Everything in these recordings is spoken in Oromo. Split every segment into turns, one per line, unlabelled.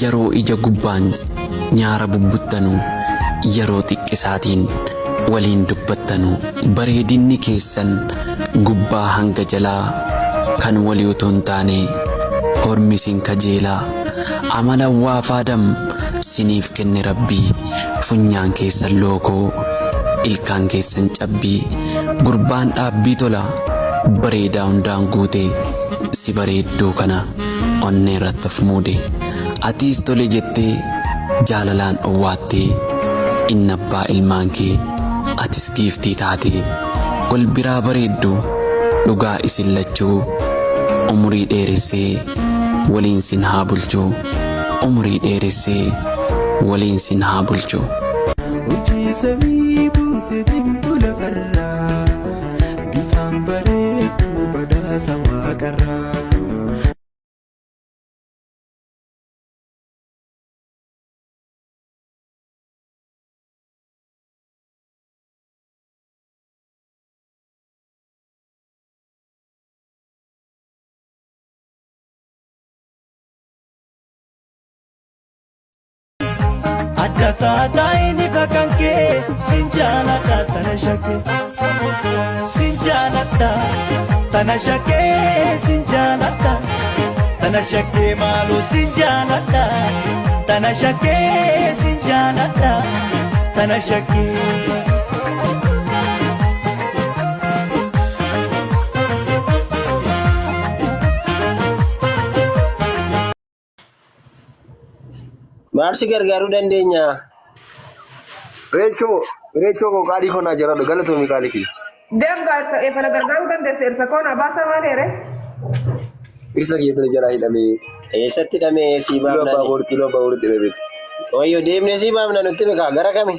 yeroo ija gubbaan nyaara bubbuttanu yeroo xiqqisaatiin waliin dubbattanu bareedinni keessan gubbaa hanga jalaa kan walii utuu hin taane hormisiin kajeelaa amala waa faadam siniif kenne rabbii funyaan keessan lookoo ilkaan keessan cabbii gurbaan dhaabbii tola bareedaa hundaan guute si bareedduu kana onnee irratti of muude atiis tole jettee jaalalaan owwaattee inni abbaa ilmaan kee atis giiftii taate wal biraa bareeddu dhugaa isin lachuu umurii dheeressee waliin sin haa bulchuu umurii dheeressee waliin sin haa bulchuu.
Adata ini kakanke sinjalata tanashake sinjalata tanashake sinjalata tanashake malu sinjalata tanashake sinjalata tanashake
Marsi gargaaru dandeenya. Recho ko kali kona jarado galatomi kali ki.
Dem ga e fala gargaaru dandeessa irsa kona baasa maleere.
Irsa ki tole jara hidame.
Eessatti hidhame si baafna.
Kilo baawurti rebe.
Oyyo deemne si baafna nutti beeka gara kami.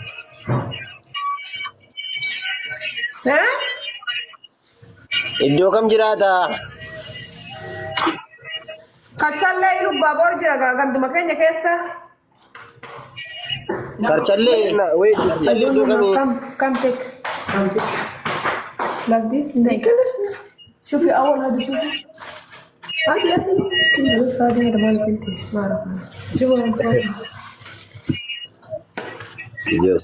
Iddoo kam jiraata?
Kachallee ilu baabur jira ganduma keenya keessa.
Karchalle iddoo kami?
Come take. Like this necklace. شوفي أول هذا شوفي. هاتي مسكين بس هذه هذا ما نسيتي ما أعرف. شوفوا
Yes.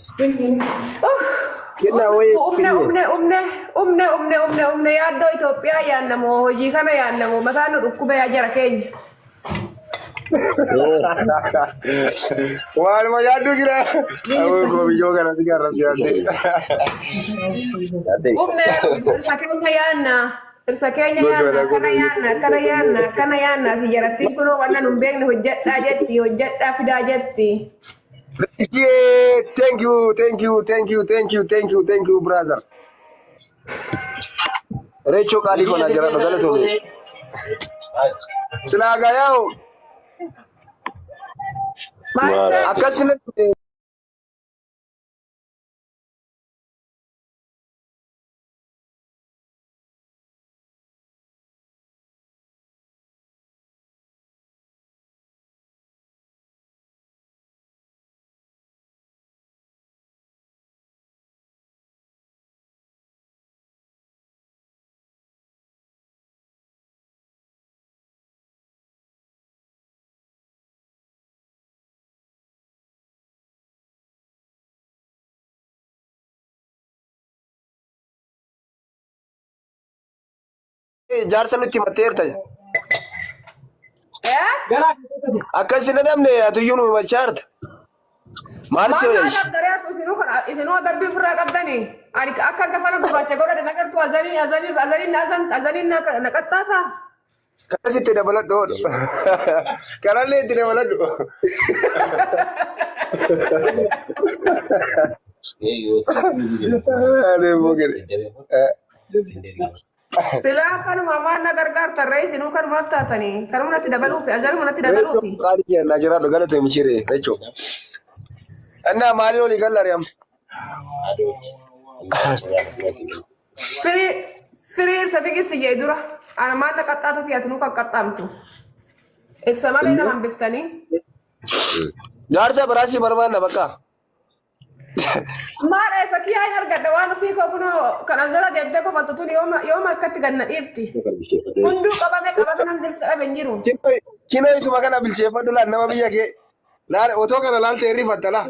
أمنا يا دو إثيوبيا يا نمو هجي كنا يا نمو مثلا ركوبة يا جركين.
Wal ma yadu kira. Aku ko bijo kana tiga rakyat.
أمنا سكينة يانا سكينة يانا كنا يانا سيجرتي كلو وانا نبين هجت أفدا جتي.
Thank you, brother. Recho kali kona jara bagala to. Sinaga yao. Akasina jaarsa nutti mateerta. Akkasina namne atuyyuu nu machaarta. Maal si hoyesh?
Isinuu darbii ofirraa qabdanii akka gafana gurraacha godhate nagartuu azaniin naqattaata.
Kanasitti dabaladhu hodhu. Kanallee itti dabaladhu.
Silaa kanuma waan na gargaartarree isinuu kanumaaf taatanii kanuma natti dabaluufi azanuma natti dabaluufi.
Qaaliyaa na jiraadhu galata mishiree recho. Anna maali oli gallariyam.
Firii satigisi jee dura ana maan na qaxxaatu fi atinuu kan qaxxaamtu. Ibsa malee na hambiftanii.
Jaarsa biraasii barbaanna bakka.
Maal sakii ayin argadda waan ofii koo kunoo kan azala deemtee kofaltutuun yooma akkatti ganna dhiifti. Hunduu qabame nan bilisa dhabe hin jiru.
Kina isuma kana bilcheeffadhu laan nama biyya kee Laal otoo kana laaltee rifatta la.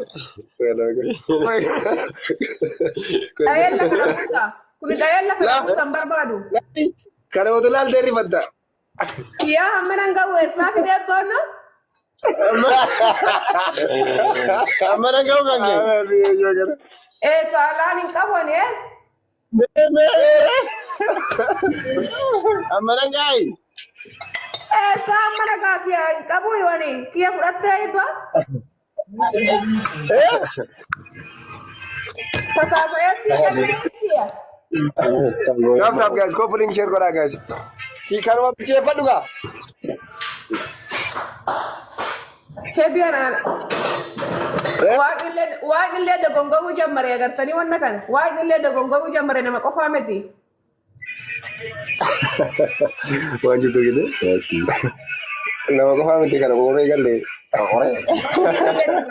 Dayaan lafa namuusa. Kun dayaan lafa namuusa hin barbaadu.
Kana otoo laaltee rifatta.
Kiyyaa hamma nan gahu eessaa fidee boonna?
Amma nan gahu kan kee.
Saalaan hin qabuun
Amma nan gahi.
Eessaa amma nagaa kiyyaa hin qabu yooni kiyya fudhattee ibba? Tasaasa'ee sii kennee kiyya.
Tap guys, couple share godhaa guys. Si kanuma bicheeffadhu gaa.
Hebiyanaan waaqillee dogongoguu jammare agartanii wanna kana waaqillee dogongoguu jammare nama qofaa miti.
Waan jitu gitu. Nama qofaa miti kana qoree galle. Qoree.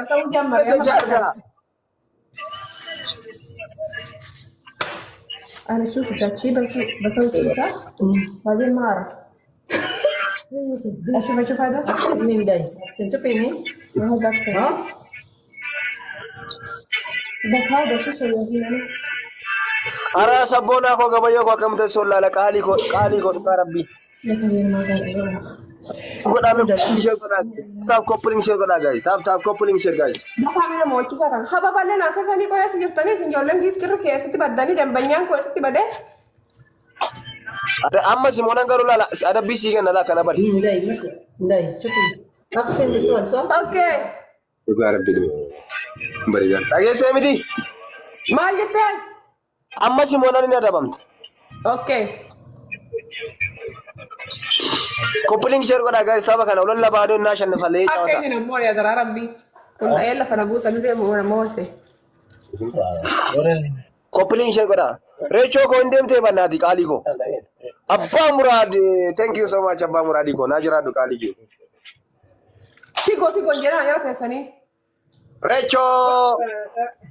Ta'uu jammare. Ana shufi tachi basautinsa babi mara. Ashuf ada? Ini dai. Sejak ini. Oh, baksa. Bas hada shu sayyi.
Ara sabona ko gabayo ko kam ta solla kali ko rabbi.
Ya sayyi maga.
Goda me share goda. Tap coupling share goda guys. Tap coupling share guys.
Bapak mina mau kisah kan. Haba balle na kasani ko yas giftani sinjolen giftiru ke sati badani dan banyak ko sati bade.
Ada amma si monan garu lala ada bisi kan lala kana bari.
Ndai, cukup. Aku send this one, so.
Okay.
Ko rabbi dum. Bari gan. Age se miti.
Mal gitel.
Amma si monan ni ada bam.
Okay.
Coupling share goda guys. Taba kana ulan labado na shan falle
Okay,
chawta.
ni namo ya dara rabbi. Kun ayalla fa nabuta ni zai mu na mawase.
Coupling share goda. Recho ko ndem te banati kali ko. Abba Murad, thank you so much Abba Murad ko. Najira do kali ko.
Tigo njera yara tesani.
Recho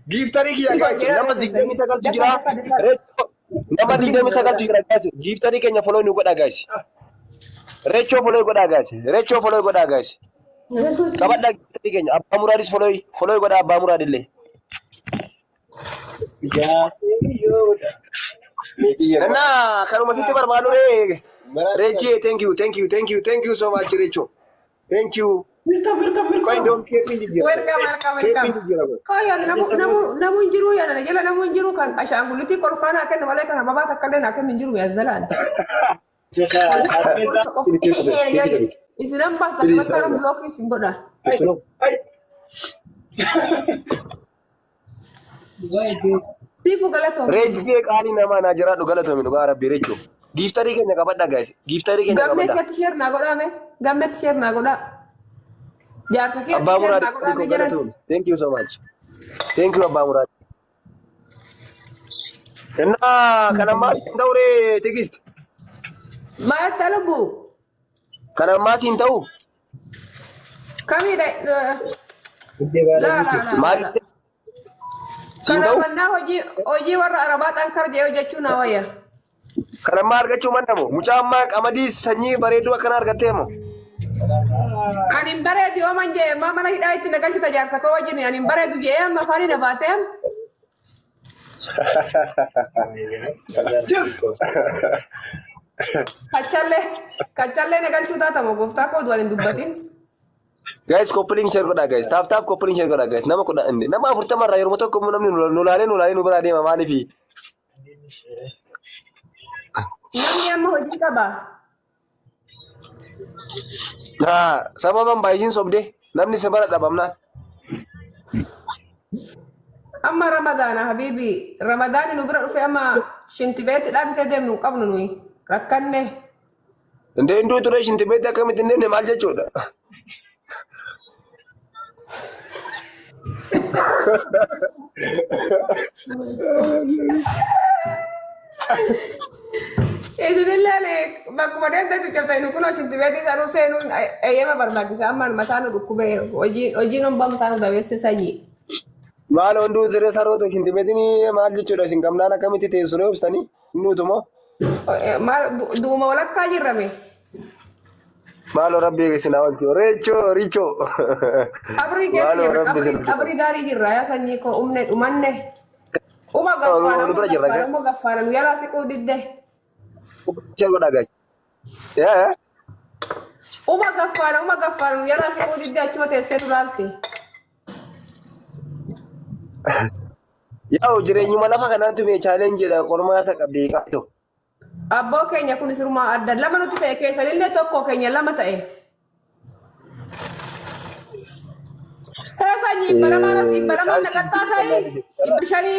giftari ki guys. Nama digdami sakal jira. Recho nama digdami sakal jira guys. Giftari kenya follow ni goda guys. Recho follow goda guys. Recho follow goda guys. Kabadda giftari kenya Abba Murad is follow goda Abba Murad ille. Nana kanuma sitti barbaadu re. Rechi thank you so much Recho. Thank you. Kau indom kepin di dia.
Welcome. Kaya namu jiru ya na jela namu jiru kan ashanguliti korfana kan wala kan baba takale na kan jiru ya zalan. Islam pas tak sekarang blok is ngoda. Tifu galato.
Rechi kali nama najira do galato mi do Rabbi Recho. Giftari kenya kabadda guys. Giftari kenya
Gamme
kabadda.
ket share na goda me. Gamme share na goda. Jar sakit
Abba
share
Murad
na goda me
ko
jaran.
galato. Thank you so much. Thank you Abba Murad. Enna kana ma daure tigist.
Ma talubu.
Kana ma sin tau.
Kami dah. La.
Mari
Kana manna hoji warra arabat ankar je jechuna waya.
kana ma argachuu mannamu mucaa ammaa qamadii sanyii bareedduu akkana argatteemo.
Anin bareedu yoo manje mana hidhaa itti nagalchita jaarsa koo wajjin anin bareedu jee amma afaanii na baateem. Kachallee nagalchuu taatamo gooftaa koo du'an hin dubbatin.
Guys, coupling share godhaa guys. Taap coupling share godhaa guys. Nama 40 irraa yeroo tokko namni nu laalee nu biraa deema maaliifi?
Namni amma hojii qaba.
Sababan baay'isiin sobdee namni isa bara dhabamnaan.
Amma Ramadaana habibi. Ramadaani nu bira dhufe amma shintibeetti dhaabisee deemnu qabnu nuyi. Rakkanne.
Indee induu ture shintibeetti akkamitti hin deemne maal jechuudha?
Idilillee bakkuma deemtee tuqqabta inni kun shintibeetti sanuu seenuun eeyyama barbaachisa ammaan mataan dhukkubee hojiin hombaa mataan dabeesse sanyii.
Maal hunduu ture sarootu shintibeettiin maal jechuudha isin gamnaan akkamitti teessuree obsanii hinnuutumoo?
Maal duuma walakkaa jirrame.
Maalo rabbii geessina wanti reechoo riichoo.
Abri
Maalo rabbi
keessa
sin.
abri gaarii jirra yaa sanyii koo umne dhumanne. Uma gaffaara
nu bira jirra, gaa.
uma gaffaara nu yaalaa siquu didde.
Ishee godhaa gaji. Yaa
Uma gaffaara nu yaalaa siquu didde achuma teessee duraalte.
yaa'u jireenyuma lafa kanaatu mee chaalenjiidha qormaata qabdee qabu.
Abboo keenya kun sirumaa adda lama nuti ta'e keessanillee tokko keenya lama ta'e. Sanyii baramaan naqaxxaa ta'e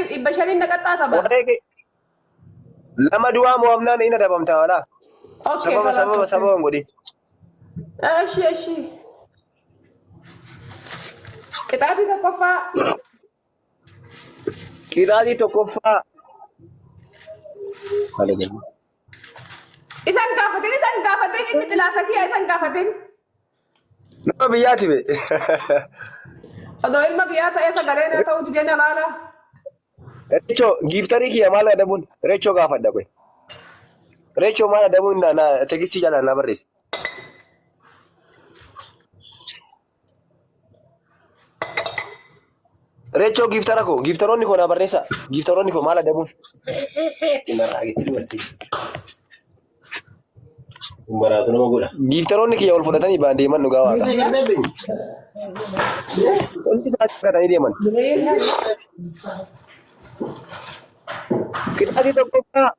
dhibba shanii naqaxxaa taba.
Lama du'aa mo'amnaan inni adabamta wala.
Okay,
Sababa godhi.
Eshi. Qixaatii tokkoffaa.
Qixaatii tokkoffaa.
Isan gaafatin inni xilaata kiyya isan gaafatin.
Nama biyyaati be.
Odoo ilma biyyaa ta'ee sagalee na ta'uu didee na laala.
Reechoo giiftarii kiyya maal adabuun reechoo gaafadha qoy. Reechoo maal adabuun na tegistii jalaan na barreesse. Reechoo giiftara koo giiftaroonni koo na barreessa. Giiftaroonni koo maal adabuun.
Baraatu nama godha.
Giiftaroonni kiyya ol fudhatanii baan deeman dhugaa waaqa. Wanti isaan fudhatanii deeman. Qixaatii tokkoffaa.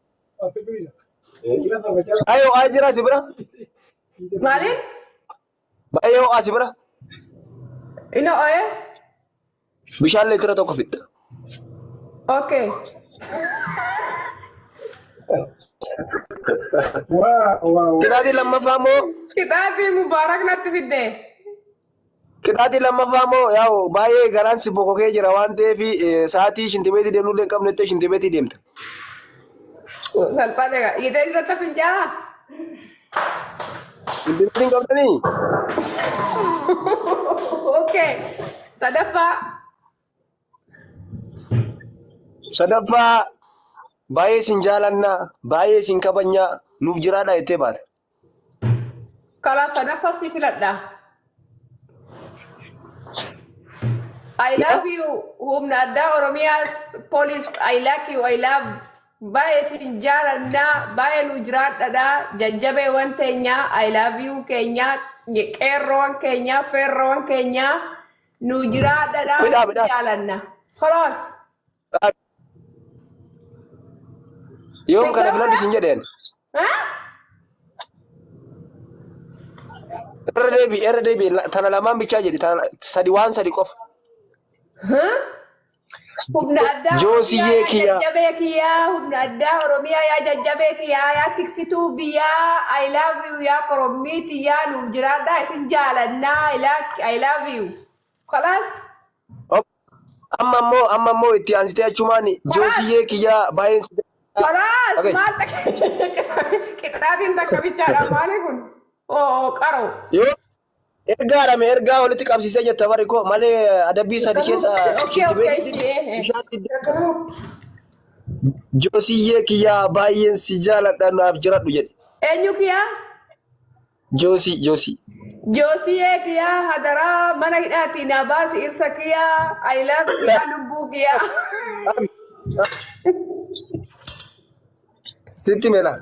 Baay'ee ho'aa jira si bira.
Maaliin?
Baay'ee ho'aa si bira.
Ina ooyee?
Bishaan leetira tokko fixxa.
Okay.
Qixaatii lammaffaa moo?
Qixaatii mubaarak natti fidde.
Qixaatii lammaffaa moo yaa'u baay'ee garaan si bokokee jira waan ta'eef sa'aatii shintibeetii deemnullee hin qabne jettee shintibeetii deemta.
Salphaadha. Hidhee jirata fincaa'aa?
Shintibeetii hin qabdanii?
Okay.
Sadaffaa baay'ee sin jaalannaa baay'ee sin kabajnaa nuuf jiraadha jettee baata.
Kala sadaffaa si filadha. I love you. Humna addaa Oromiyaas police. I like you. I love. Baay'ee sin jaalannaa baay'ee nu jiraadha. Jajjabee waan teenyaa. I love you keenya. Qeerroon keenya. Feerroon keenya. Nu jiraadha. Jaalanna. Koloos.
Yoom kana filadhu sin jedheen. Irra deebi tana lamaan bichaa jedhi sadi waan sadi qofa.
Humna addaa
Joosiyyee kiyyaa.
Jajjabee kiyyaa. Humna addaa Oromiyaa yaa jajjabee kiyyaa yaa tiksituu biyyaa. I love you yaa korommiiti yaa nuuf jiraadha isin jaalannaa. I love you. Kolaas.
Amma ammoo itti aansitee achumaan Joosiyyee kiyyaa baay'een.
Kolaas maal qixaatiin takka bichaadha maali kun? Oo qaroo.
Yoo ergaadhame ergaa walitti qabsiisee jetta bari koo malee adabbii sadi keessa Joosiyyee kiyyaa baay'een si jaaladha naaf jiradhu jedhe.
Eenyu kiyyaa?
Joosii.
Joosiyyee kiyyaa hadaraa mana hidhaatii na baasi irsa kiyyaa. I love you lubbuu kiyyaa.
Sitti meela.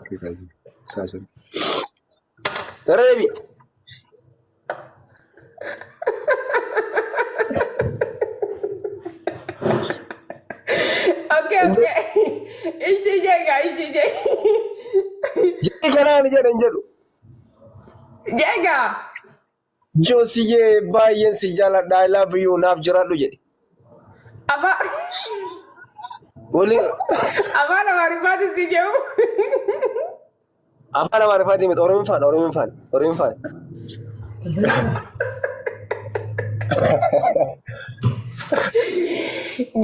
Reebi.
Okay. Ishi jega.
Jee kanaan jedhan jedhu.
Jega.
Joosiyyee baay'een si jaaladha I love you naaf jiradhu jedhe.
Aba.
Wali.
Afaan Amaariffaatiin si jedhu.
Afaan Amaariffaatiin miti Oromiin faana.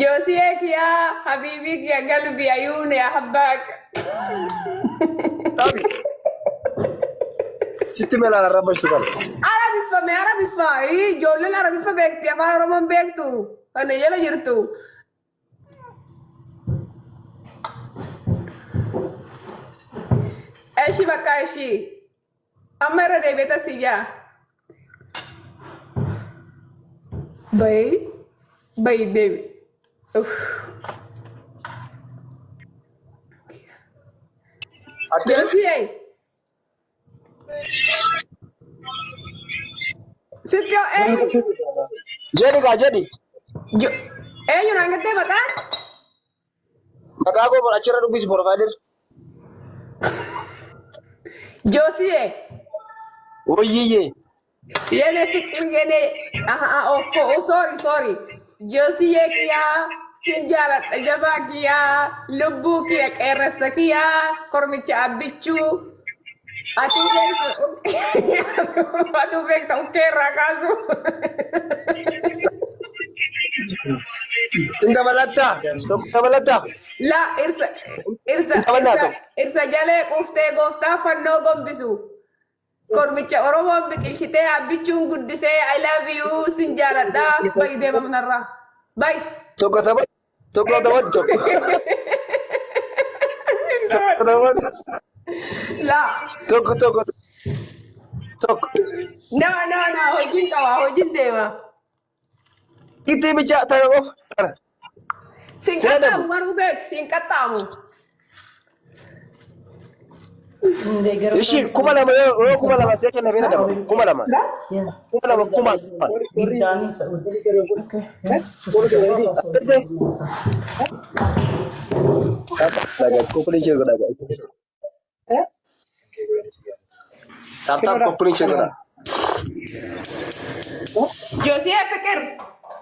Joosiyyee kiyyaa habiibii kiyya galbi ayuun yaa habbaaq.
Sitti meelaan arrabashtu qaba.
Arabiffaa. Ijoolleen Arabiffa beekti afaan Oromoon beektu. Kana jala jirtu. Eshi bakka eshi. Amara de beta siya. Bay de.
Ate
Josie. Sityo
jadi ka jadi.
yun ang ganda maka?
Maka ako achira dubis provider.
Josie.
Oh ye.
Yene fikir gene sorry. Josie kia sinjalat ajaba kia lubu kia kerasa kia kormicha abichu. Atu bek ta ukera kasu.
Tinda balata. Tinda balata.
La irsa jale gofta fanno gombisu. Kormicha oromo bikilchite abichun guddise I love you sinjarada bay de mamnarra. Bye.
Toko tabat. Toko.
La.
Toko.
No, hojin dewa.
Kita bicara tayo.
Singkat tamu baru bek, singkat tamu.
Hindi, garo.
Ishi, kumalama siya kaya nabina daw. Kumalama.
Yeah.
Kumalama.
Gidani sa ud. Okay.
Kasi. Guys, kukulin siya ko na guys. Tap, kukulin siya ko na.
Josie fikir.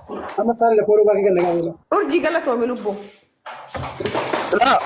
Ama talle foru bagi kan dengan
Urji gala to minubo.
Wala.